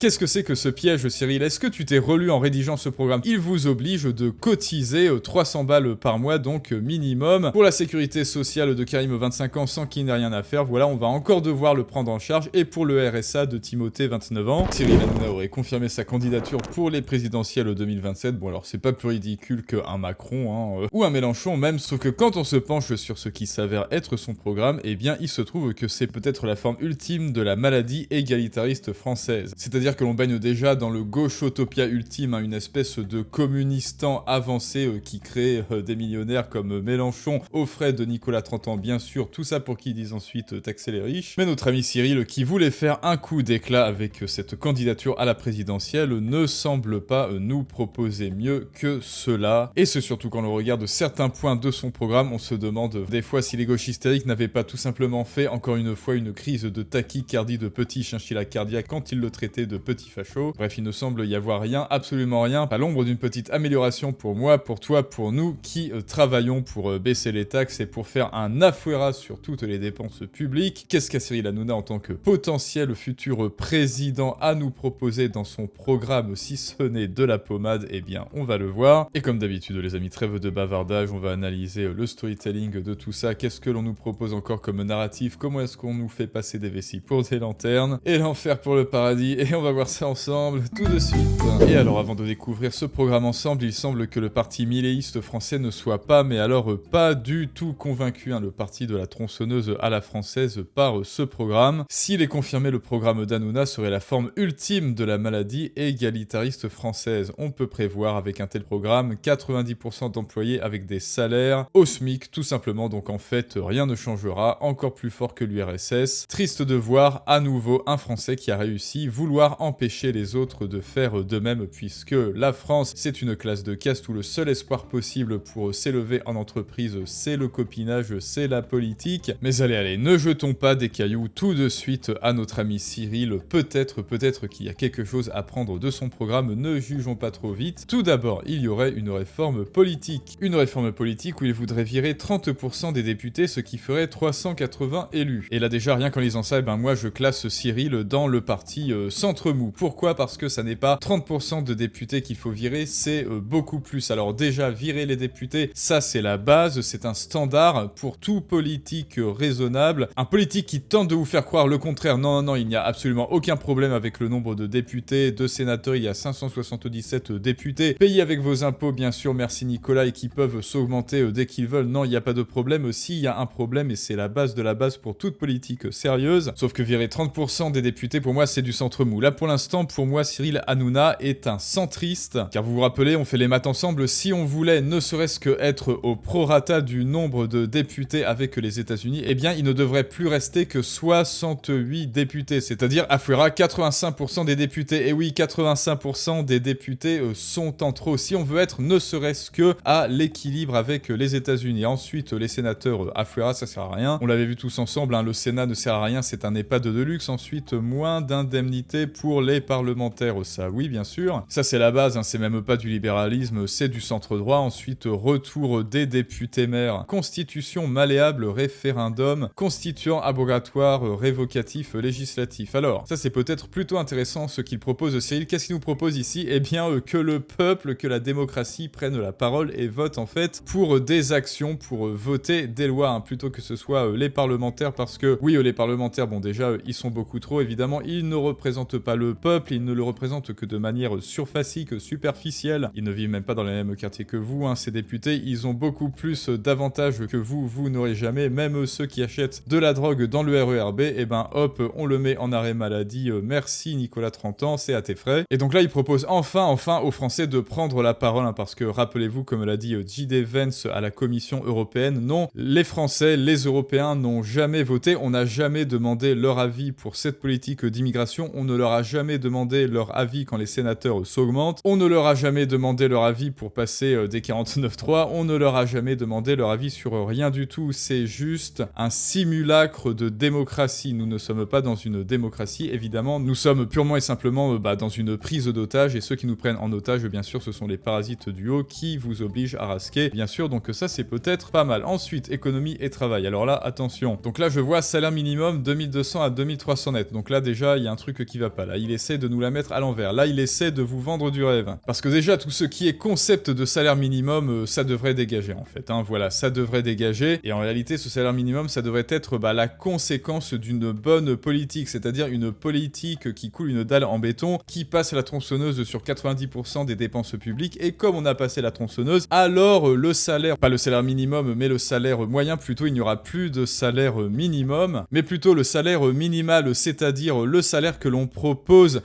Qu'est-ce que c'est que ce piège, Cyril? Est-ce que tu t'es relu en rédigeant ce programme? Il vous oblige de cotiser 300 balles par mois, donc minimum, pour la sécurité sociale de Karim, 25 ans, sans qu'il n'ait rien à faire. Voilà, on va encore devoir le prendre en charge. Et pour le RSA de Timothée, 29 ans, Cyril Hanouna aurait confirmé sa candidature pour les présidentielles 2027. Bon, alors, c'est pas plus ridicule qu'un Macron, ou un Mélenchon même, sauf que quand on se penche sur ce qui s'avère être son programme, eh bien, il se trouve que c'est peut-être la forme ultime de la maladie égalitariste française. C'est-à-dire que l'on baigne déjà dans le gauchotopia ultime, une espèce de communistan avancé qui crée des millionnaires comme Mélenchon aux frais de Nicolas 30 ans, bien sûr, tout ça pour qu'ils disent ensuite taxer les riches. Mais notre ami Cyril, qui voulait faire un coup d'éclat avec cette candidature à la présidentielle, ne semble pas nous proposer mieux que cela. Et c'est surtout quand l'on regarde certains points de son programme, on se demande des fois si les gauches hystériques n'avaient pas tout simplement fait, encore une fois, une crise de tachycardie de petit chinchilla cardiaque quand ils le traitaient de petit facho. Bref, il ne semble y avoir rien, absolument rien, pas l'ombre d'une petite amélioration pour moi, pour toi, pour nous, qui travaillons pour baisser les taxes et pour faire un afouera sur toutes les dépenses publiques. Qu'est-ce qu'a Cyril Hanouna en tant que potentiel futur président à nous proposer dans son programme, si ce n'est de la pommade? Eh bien, on va le voir. Et comme d'habitude, les amis, trêve de bavardage, on va analyser le storytelling de tout ça. Qu'est-ce que l'on nous propose encore comme narratif? Comment est-ce qu'on nous fait passer des vessies pour des lanternes? Et l'enfer pour le paradis? Et on va voir ça ensemble tout de suite. Et alors, avant de découvrir ce programme ensemble, il semble que le parti milléiste français ne soit pas, mais alors pas du tout convaincu, le parti de la tronçonneuse à la française, par ce programme. S'il est confirmé, le programme d'Hanouna serait la forme ultime de la maladie égalitariste française. On peut prévoir avec un tel programme 90% d'employés avec des salaires au SMIC, tout simplement. Donc en fait, rien ne changera, encore plus fort que l'URSS. Triste de voir à nouveau un Français qui a réussi vouloir empêcher les autres de faire de même, puisque la France, c'est une classe de caste où le seul espoir possible pour s'élever en entreprise, c'est le copinage, c'est la politique. Mais allez, ne jetons pas des cailloux tout de suite à notre ami Cyril. Peut-être qu'il y a quelque chose à prendre de son programme, ne jugeons pas trop vite. Tout d'abord, il y aurait une réforme politique. Une réforme politique où il voudrait virer 30% des députés, ce qui ferait 380 élus. Et là déjà, rien qu'en lisant ça, moi je classe Cyril dans le parti centre mou. Pourquoi? Parce que ça n'est pas 30% de députés qu'il faut virer, c'est beaucoup plus. Alors déjà, virer les députés, ça c'est la base, c'est un standard pour tout politique raisonnable. Un politique qui tente de vous faire croire le contraire, non, il n'y a absolument aucun problème avec le nombre de députés, de sénateurs, il y a 577 députés, payés avec vos impôts bien sûr, merci Nicolas, et qui peuvent s'augmenter dès qu'ils veulent. Non, il n'y a pas de problème. Si, il y a un problème, et c'est la base de la base pour toute politique sérieuse. Sauf que virer 30% des députés, pour moi, c'est du centre mou. Là, pour l'instant, pour moi, Cyril Hanouna est un centriste. Car vous vous rappelez, on fait les maths ensemble, si on voulait ne serait-ce que être au prorata du nombre de députés avec les États-Unis, eh bien, il ne devrait plus rester que 68 députés. C'est-à-dire, affluera 85% des députés. Et oui, 85% des députés sont en trop. Si on veut être ne serait-ce que à l'équilibre avec les États-Unis. Ensuite, les sénateurs affluera, ça sert à rien. On l'avait vu tous ensemble, le Sénat ne sert à rien, c'est un EHPAD de luxe. Ensuite, moins d'indemnités pour les parlementaires, ça oui, bien sûr. Ça, c'est la base, c'est même pas du libéralisme, c'est du centre-droit. Ensuite, retour des députés maires, constitution malléable, référendum, constituant abrogatoire, révocatif, législatif. Alors, ça c'est peut-être plutôt intéressant ce qu'il propose Cyril. Qu'est-ce qu'il nous propose ici? Eh bien, que le peuple, que la démocratie prenne la parole et vote en fait pour des actions, pour voter des lois, plutôt que ce soit les parlementaires, parce que oui, les parlementaires, bon déjà, ils sont beaucoup trop, évidemment, ils ne représentent pas le peuple, ils ne le représentent que de manière surfacique, superficielle, ils ne vivent même pas dans les mêmes quartiers que vous, ces députés, ils ont beaucoup plus d'avantages que vous n'aurez jamais, même ceux qui achètent de la drogue dans le RERB, et hop, on le met en arrêt maladie, merci Nicolas 30 ans, c'est à tes frais. Et donc là, il propose enfin aux Français de prendre la parole, parce que rappelez-vous, comme l'a dit J.D. Vance à la Commission européenne, non, les Français, les Européens n'ont jamais voté, on n'a jamais demandé leur avis pour cette politique d'immigration, on ne leur a jamais demandé leur avis quand les sénateurs s'augmentent, on ne leur a jamais demandé leur avis pour passer des 49.3, on ne leur a jamais demandé leur avis sur rien du tout, c'est juste un simulacre de démocratie. Nous ne sommes pas dans une démocratie, évidemment, nous sommes purement et simplement dans une prise d'otage, et ceux qui nous prennent en otage, bien sûr, ce sont les parasites du haut qui vous obligent à rasquer, bien sûr, donc ça c'est peut-être pas mal. Ensuite, économie et travail. Alors là, attention. Donc là, je vois salaire minimum 2200 à 2300 net. Donc là, déjà, il y a un truc qui va pas. Voilà, il essaie de nous la mettre à l'envers. Là, il essaie de vous vendre du rêve. Parce que déjà, tout ce qui est concept de salaire minimum, ça devrait dégager en fait. Voilà, ça devrait dégager. Et en réalité, ce salaire minimum, ça devrait être la conséquence d'une bonne politique, c'est-à-dire une politique qui coule une dalle en béton, qui passe la tronçonneuse sur 90% des dépenses publiques. Et comme on a passé la tronçonneuse, alors le salaire, pas le salaire minimum, mais le salaire moyen, plutôt, il n'y aura plus de salaire minimum, mais plutôt le salaire minimal, c'est-à-dire le salaire que l'on propose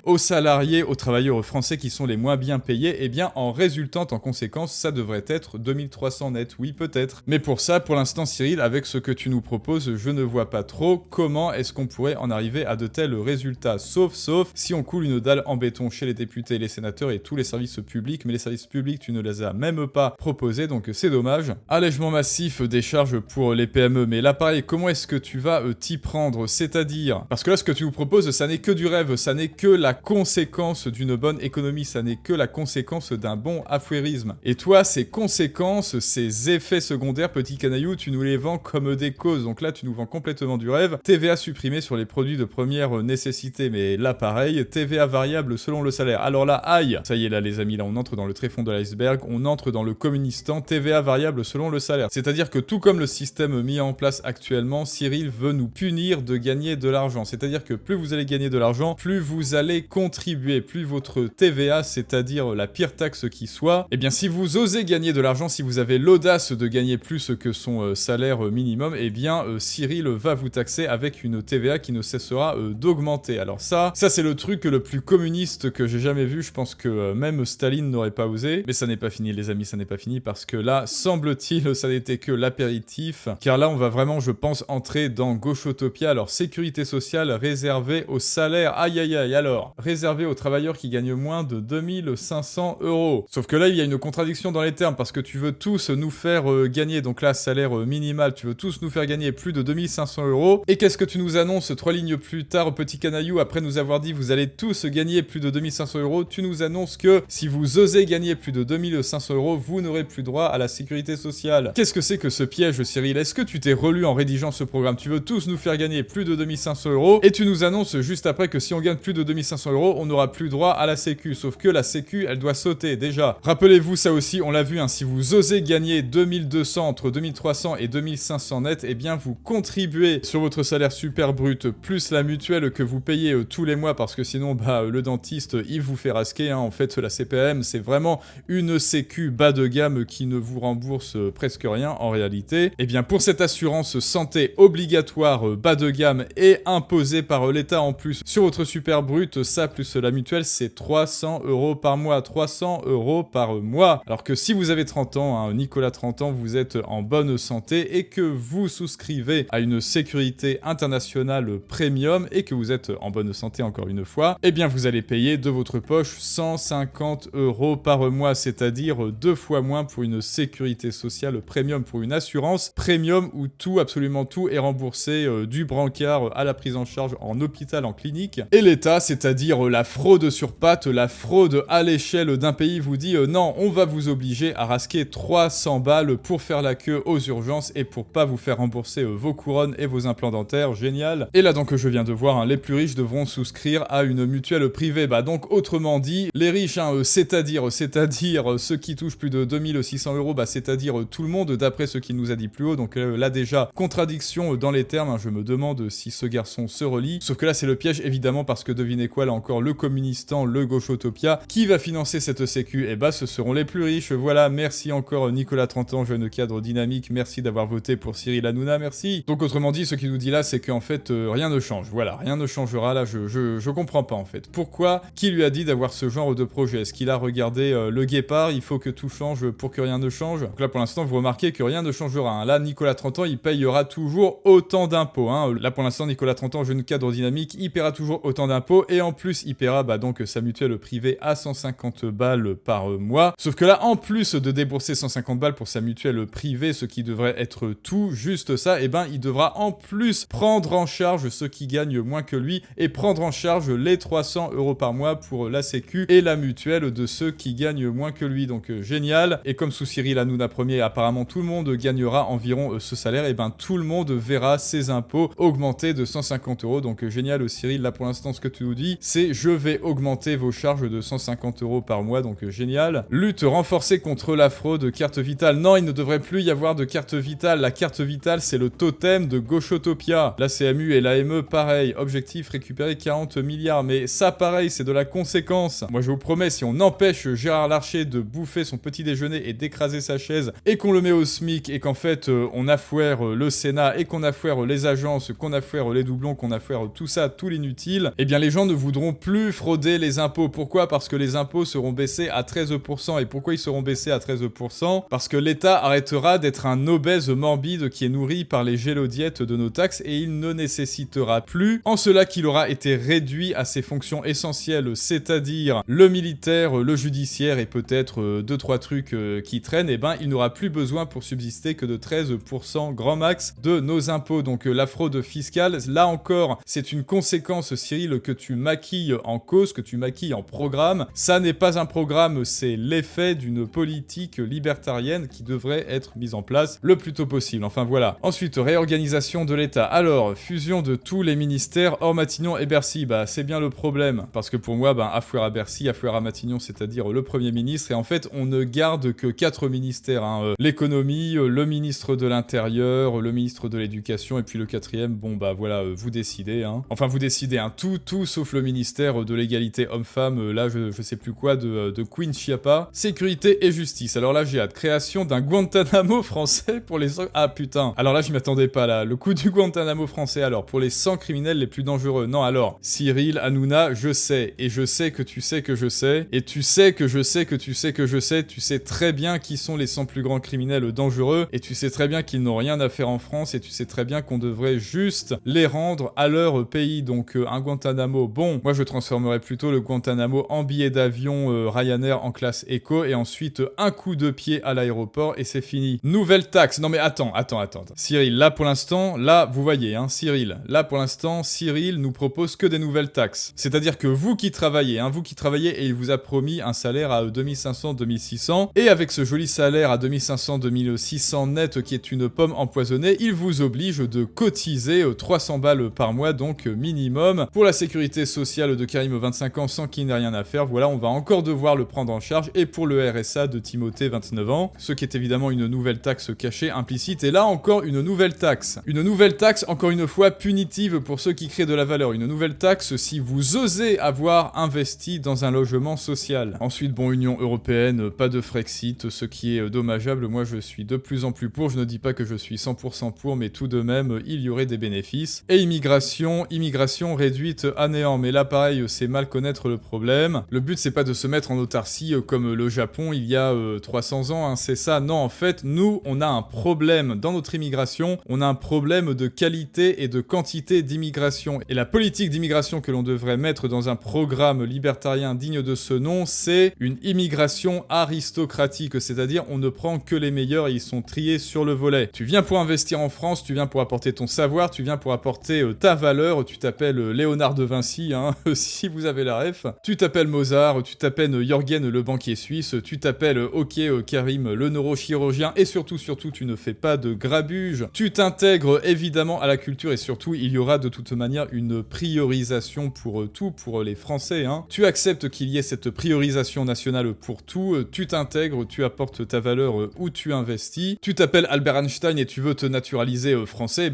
aux salariés, aux travailleurs français qui sont les moins bien payés. Et bien, en résultant, en conséquence, ça devrait être 2300 net, oui peut-être. Mais pour ça, pour l'instant, Cyril, avec ce que tu nous proposes, je ne vois pas trop comment est-ce qu'on pourrait en arriver à de tels résultats, sauf si on coule une dalle en béton chez les députés, les sénateurs et tous les services publics, mais les services publics, tu ne les as même pas proposés, donc c'est dommage. Allègement massif des charges pour les PME, mais là pareil, comment est-ce que tu vas t'y prendre? C'est-à-dire, parce que là, ce que tu nous proposes, ça n'est que du rêve, ça n'est que la conséquence d'une bonne économie, ça n'est que la conséquence d'un bon affairisme. Et toi, ces conséquences, ces effets secondaires, petit canaillou, tu nous les vends comme des causes. Donc là, tu nous vends complètement du rêve. TVA supprimée sur les produits de première nécessité. Mais là, pareil, TVA variable selon le salaire. Alors là, aïe! Ça y est, là, les amis, là, on entre dans le tréfonds de l'iceberg. On entre dans le communistan. TVA variable selon le salaire. C'est-à-dire que tout comme le système mis en place actuellement, Cyril veut nous punir de gagner de l'argent. C'est-à-dire que plus vous allez gagner de l'argent, plus vous allez contribuer. Plus votre TVA, c'est-à-dire la pire taxe qui soit, eh bien, si vous osez gagner de l'argent, si vous avez l'audace de gagner plus que son salaire minimum, eh bien, Cyril va vous taxer avec une TVA qui ne cessera d'augmenter. Alors ça c'est le truc le plus communiste que j'ai jamais vu. Je pense que même Staline n'aurait pas osé. Mais ça n'est pas fini, les amis, ça n'est pas fini, parce que là, semble-t-il, ça n'était que l'apéritif. Car là, on va vraiment, je pense, entrer dans Gauchotopia. Alors, sécurité sociale réservée aux salaires. Aïe, aïe, aïe, alors. Réservée aux travailleurs qui gagnent moins de 2500 €. Sauf que là, il y a une contradiction dans les termes, parce que tu veux tous nous faire gagner, donc là, salaire minimal, tu veux tous nous faire gagner plus de 2500 €. Et qu'est-ce que tu nous annonces 3 lignes plus tard, petit canaillou, après nous avoir dit vous allez tous gagner plus de 2500 €, tu nous annonces que si vous osez gagner plus de 2500 €, vous n'aurez plus droit à la sécurité sociale. Qu'est-ce que c'est que ce piège, Cyril? Est-ce que tu t'es relu en rédigeant ce programme? Tu veux tous nous faire gagner plus de 2500 € et tu nous annonces juste après que si on gagne plus de 2500 €, on n'aura plus droit à la sécu. Sauf que la sécu, elle doit sauter déjà. Rappelez-vous ça aussi, on l'a vu, hein, si vous osez gagner 2200, entre 2300 et 2500 net, eh bien vous contribuez sur votre salaire super brut, plus la mutuelle que vous payez tous les mois, parce que sinon, le dentiste, il vous fait rasquer, hein. En fait, la CPM, c'est vraiment une sécu bas de gamme qui ne vous rembourse presque rien en réalité. Eh bien, pour cette assurance santé obligatoire bas de gamme et imposée par l'État en plus sur votre super brut, ça plus la mutuelle, c'est 300 € par mois. 300 € par mois. Alors que si vous avez 30 ans, hein, Nicolas 30 ans, vous êtes en bonne santé et que vous souscrivez à une sécurité internationale premium et que vous êtes en bonne santé encore une fois, eh bien vous allez payer de votre poche 150 € par mois, c'est-à-dire 2 fois moins pour une sécurité sociale premium, pour une assurance premium où tout, absolument tout est remboursé, du brancard à la prise en charge en hôpital, en clinique. Et l'État, c'est-à-dire la fraude sur pattes, la fraude à l'échelle d'un pays, vous dit non, on va vous obliger à rasquer 300 balles pour faire la queue aux urgences et pour pas vous faire rembourser vos couronnes et vos implants dentaires. Génial. Et là donc je viens de voir, hein, les plus riches devront souscrire à une mutuelle privée. Donc autrement dit, les riches, hein, c'est-à-dire ceux qui touchent plus de 2600 €, c'est-à-dire tout le monde, d'après ce qu'il nous a dit plus haut. Donc là déjà, contradiction dans les termes, hein, je me demande si ce garçon se relie. Sauf que là c'est le piège évidemment, parce que devinez quoi, là encore le communistan, le Gauchotopia, qui va financer cette sécu? Eh ce seront les plus riches. Voilà, merci encore Nicolas 30 ans, jeune cadre dynamique, merci d'avoir voté pour Cyril Hanouna, merci. Donc autrement dit, ce qu'il nous dit là, c'est qu'en fait rien ne change. Voilà, rien ne changera. Là je comprends pas en fait. Pourquoi? Qui lui a dit d'avoir ce genre de projet? Est-ce qu'il a regardé le Guépard? Il faut que tout change pour que rien ne change. Donc là pour l'instant vous remarquez que rien ne changera, hein. Là Nicolas 30 ans il payera toujours autant d'impôts, hein. Là pour l'instant Nicolas 30 ans, jeune cadre dynamique, il paiera toujours autant d'impôts et en plus il paiera donc sa mutuelle privée à 150 balles par mois. Sauf que là en plus de débourser 150 balles pour sa mutuelle privée, ce qui devrait être tout juste ça, il devra en plus prendre en charge ceux qui gagnent moins que lui et prendre en charge les 300 € par mois pour la sécu et la mutuelle de ceux qui gagnent moins que lui. Donc génial. Et comme sous Cyril Hanouna premier, apparemment tout le monde gagnera environ ce salaire, tout le monde verra ses impôts augmenter de 150 €. Donc génial Cyril, là pour l'instant ce que tu nous dis, c'est je vais augmenter vos charges de 150 € par mois, donc génial. Lutte renforcée contre la fraude, carte vitale. Non, il ne devrait plus y avoir de carte vitale. La carte vitale, c'est le totem de Gauchotopia. La CMU et l'AME, pareil. Objectif, récupérer 40 milliards. Mais ça, pareil, c'est de la conséquence. Moi, je vous promets, si on empêche Gérard Larcher de bouffer son petit déjeuner et d'écraser sa chaise, et qu'on le met au SMIC, et qu'en fait, on affaire le Sénat, et qu'on affaire les agences, qu'on affaire les doublons, qu'on affaire tout ça, tout l'inutile, eh bien, les gens ne voudront plus frauder les impôts. Pourquoi? Parce que les impôts seront baissés à 13%. Et pourquoi ils seront baissés à 13%? Parce que l'État arrêtera d'être un obèse morbide qui est nourri par les gélodiètes de nos taxes et il ne nécessitera plus, en cela qu'il aura été réduit à ses fonctions essentielles, c'est-à-dire le militaire, le judiciaire et peut-être 2-3 trucs qui traînent, et ben il n'aura plus besoin pour subsister que de 13% grand max de nos impôts. Donc la fraude fiscale, là encore, c'est une conséquence, Cyril, que tu maquilles en cause, que tu maquilles en programme. Ça n'est pas un programme, c'est l'effet d'une politique libertarienne qui devrait être mise en place le plus tôt possible. Enfin voilà. Ensuite, réorganisation de l'État. Alors, fusion de tous les ministères hors Matignon et Bercy. Bah, c'est bien le problème. Parce que pour moi, affaire à Bercy, affaire à Matignon, c'est-à-dire le Premier ministre. Et en fait, on ne garde que 4 ministères. L'économie, le ministre de l'Intérieur, le ministre de l'Éducation, et puis le 4e, bon bah voilà, vous décidez. Enfin, vous décidez, tout sauf le ministère de l'égalité homme-femme, là, je sais plus quoi, de Queen Chiappa. Sécurité et justice. Alors là, j'ai hâte. Création d'un Guantanamo français pour les... Ah putain. Alors là, je m'y attendais pas, là. Le coup du Guantanamo français, alors, pour les 100 criminels les plus dangereux. Non, alors, Cyril, Hanouna, je sais. Et je sais que tu sais que je sais. Et tu sais que je sais que tu sais que je sais. Tu sais très bien qui sont les 100 plus grands criminels dangereux. Et tu sais très bien qu'ils n'ont rien à faire en France. Et tu sais très bien qu'on devrait juste les rendre à leur pays. Donc, un Guantanamo, bon, moi, je transformerais plutôt le Guantanamo en billet d'avion Ryanair en classe éco. Et ensuite, un coup de pied à l'aéroport et c'est fini. Nouvelle taxe. Non mais attends. Cyril, là pour l'instant, là vous voyez, Cyril, là pour l'instant, Cyril nous propose que des nouvelles taxes. C'est-à-dire que vous qui travaillez et il vous a promis un salaire à 2500, 2600, et avec ce joli salaire à 2500, 2600 net qui est une pomme empoisonnée, il vous oblige de cotiser 300 balles par mois, donc minimum, pour la sécurité sociale de Karim 25 ans sans qu'il n'ait rien à faire. Voilà, on va encore devoir le prendre en charge, et pour le RSA de Timothée 29 ans, ce qui est évidemment une nouvelle taxe cachée, implicite, et là encore une nouvelle taxe. Une nouvelle taxe, encore une fois, punitive pour ceux qui créent de la valeur. Une nouvelle taxe si vous osez avoir investi dans un logement social. Ensuite, bon, Union Européenne, pas de Frexit, ce qui est dommageable. Moi, je suis de plus en plus pour. Je ne dis pas que je suis 100% pour, mais tout de même, il y aurait des bénéfices. Et immigration réduite à néant. Mais là, pareil, c'est mal connaître le problème. Le but, c'est pas de se mettre en autarcie comme le Japon il y a 300 ans, c'est ça. Non, en fait, nous, on a un problème dans notre immigration. On a un problème de qualité et de quantité d'immigration. Et la politique d'immigration que l'on devrait mettre dans un programme libertarien digne de ce nom, c'est une immigration aristocratique. C'est-à-dire, on ne prend que les meilleurs et ils sont triés sur le volet. Tu viens pour investir en France, tu viens pour apporter ton savoir, tu viens pour apporter ta valeur. Tu t'appelles Léonard de Vinci, si vous avez la ref. Tu t'appelles Mozart, tu t'appelles Jürgen le banquier suisse, tu t'appelles Karim le neurochirurgien, et surtout, tu ne fais pas de grabuge. Tu t'intègres évidemment à la culture, et surtout, il y aura de toute manière une priorisation pour tout, pour les Français. Tu acceptes qu'il y ait cette priorisation nationale pour tout, tu t'intègres, tu apportes ta valeur où tu investis. Tu t'appelles Albert Einstein et tu veux te naturaliser français,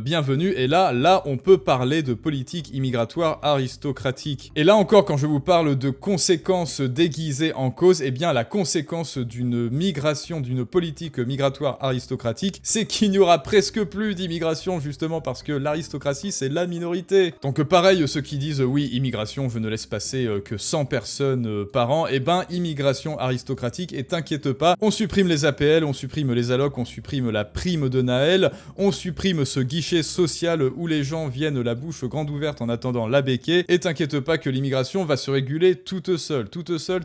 bienvenue. Et là, on peut parler de politique immigratoire aristocratique. Et là encore, quand je vous parle de conséquences déguisées en cause, eh bien la conséquence d'une migration, d'une politique migratoire aristocratique, c'est qu'il n'y aura presque plus d'immigration, justement parce que l'aristocratie, c'est la minorité. Donc pareil, ceux qui disent oui, immigration, je ne laisse passer que 100 personnes par an, eh ben immigration aristocratique, et t'inquiète pas, on supprime les APL, on supprime les allocs, on supprime la prime de Naël, on supprime ce guichet social où les gens viennent la bouche grande ouverte en attendant la béquée, et t'inquiète pas que l'immigration va se réguler toute seule,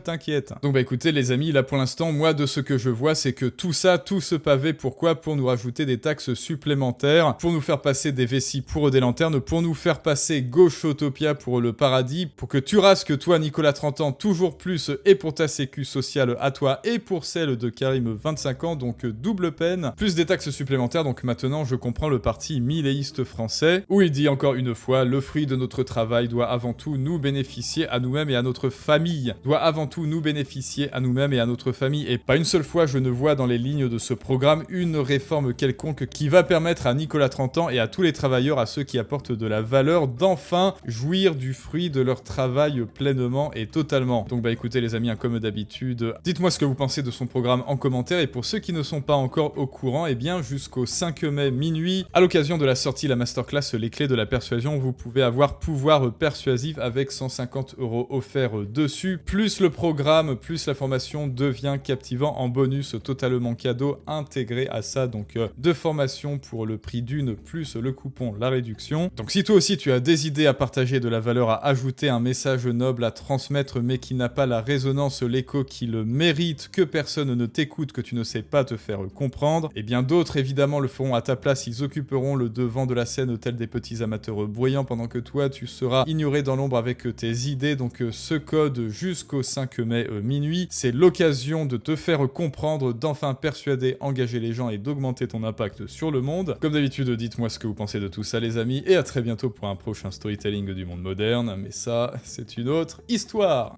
t'inquiète. Donc écoutez les amis, là pour l'instant, moi de ce que je vois, c'est que tout ce pavé, pourquoi? Pour nous rajouter des taxes supplémentaires, pour nous faire passer des vessies pour des lanternes, pour nous faire passer Gauchotopia pour le paradis, pour que tu rasques toi Nicolas 30 ans toujours plus, et pour ta sécu sociale à toi, et pour celle de Karim 25 ans, donc double peine, plus des taxes supplémentaires. Donc maintenant je comprends le parti milléiste français, où il dit encore une fois, le fruit de notre travail doit avant tout nous bénéficier à nous-mêmes et à notre famille. Doit avant tout nous bénéficier à nous-mêmes et à notre famille. Et pas une seule fois je ne vois dans les lignes de ce programme une réforme quelconque qui va permettre à Nicolas 30 ans et à tous les travailleurs, à ceux qui apportent de la valeur, d'enfin jouir du fruit de leur travail pleinement et totalement. Donc bah écoutez les amis, hein, comme d'habitude, dites-moi ce que vous pensez de son programme en commentaire, et pour ceux qui ne sont pas encore au courant, eh bien jusqu'au 5 mai minuit, à l'occasion de la sortie de la masterclass Les Clés de la Persuasion, vous pouvez avoir pouvoir persuasif avec 150 € offerts dessus, plus le programme, plus la formation devient captivant en bonus totalement cadeau intégré à ça, donc deux formations pour le prix d'une, plus le coupon la réduction. Donc si toi aussi tu as des idées à partager, de la valeur à ajouter, un message noble à transmettre mais qui n'a pas la résonance, l'écho qu'il mérite, que personne ne t'écoute, que tu ne sais pas te faire comprendre, et bien d'autres évidemment le feront à ta place, ils occuperont le devant de la scène tels des petits amateurs bruyants pendant que toi tu seras ignoré dans l'ombre avec tes idées. Donc ce code jusqu'au 5 mai minuit, c'est l'occasion de te faire comprendre, d'enfin persuader, engager les gens et d'augmenter ton impact sur le monde. Comme d'habitude, dites-moi ce que vous pensez de tout ça les amis, et à très bientôt pour un prochain storytelling du monde moderne, mais ça c'est une autre histoire.